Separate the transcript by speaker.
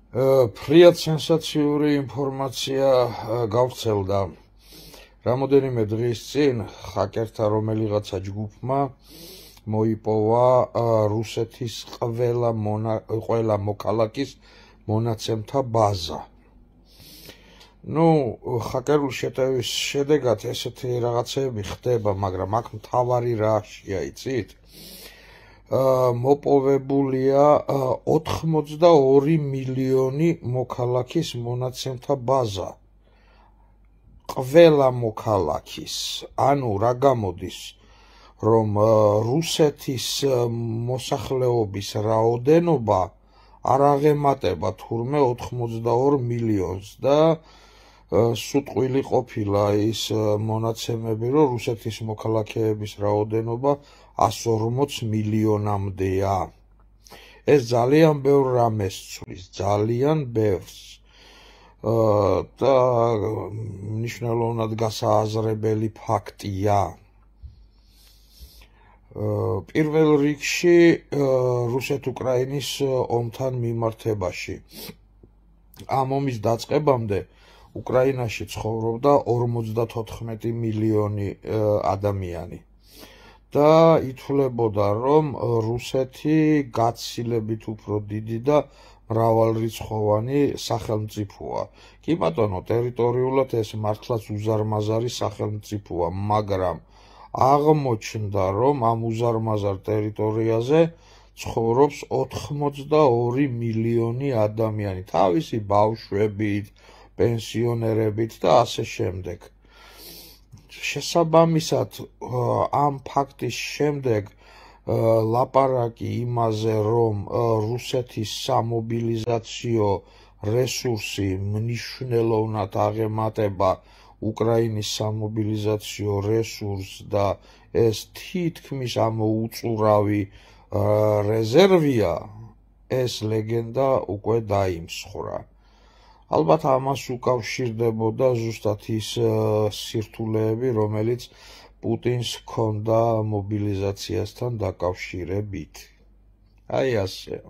Speaker 1: ფრიად სენსაციური ინფორმაცია გავრცელდა რამოდენიმე დღის წინ ჰაკერთა რომელიღაცა ჯგუფმა მოიპოვა რუსეთის ყველა მოქალაქის მონაცემთა ბაზა. ჰაკერული შეტევის შედეგად ესეთი რაღაცები ხდება, მაგრამ აქ მთავარი რაშია იცით? მოპოვებულია 82 მილიონი მოქალაქის მონაცემთა ბაზა. ყველა მოქალაქის, ანუ რა გამოდის, რომ რუსეთის მოსახლეობის რაოდენობა არ აღემატება თურმე 82 მილიონს და სუტყვილი ყოფილა ის მონაცემები, რომ რუსეთის მოქალაქეების რაოდენობა 140 მილიონამდეა. ეს ძალიან ბევრ რამეს ცვლის, ძალიან ბევრს. და მნიშვნელოვნად გასააზრებელი ფაქტია. პირველ რიგში რუსეთ-უკრაინის ომთან მიმართებაში. ამ ომის დაწყებამდე უკრაინაში ცხოვრობდა 54 მილიონი ადამიანი. და ითვლებოდა, რომ რუსეთი გაცილებით უფრო დიდი და მრავალრიცხოვანი სახელმწიფოა. კი ბატონო, ტერიტორიულად ეს მართლაც უზარმაზარი სახელმწიფოა, მაგრამ აღმოჩნდა, რომ ამ უზარმაზარ ტერიტორიაზე ცხოვრობს 82 მილიონი ადამიანი, თავისი ბავშვებით, პენსიონერებით და ასე შემდეგ. შესაბამისად, ამ ფაქტის შემდეგ ლაპარაკი იმაზე, რომ რუსეთის სამობილიზაციო რესურსი მნიშვნელოვნად აღემატება უკრაინის სამობილიზაციო რესურსს და ეს თითქმის ამოუწურავი რეზერვია, ეს ლეგენდა უკვე დაიმსხვრა. ალბათ ამას უკავშირდებოდა ზუსტად ის სირთულეები, რომელიც პუტინს ჰქონდა მობილიზაციასთან დაკავშირებით. აი ასე.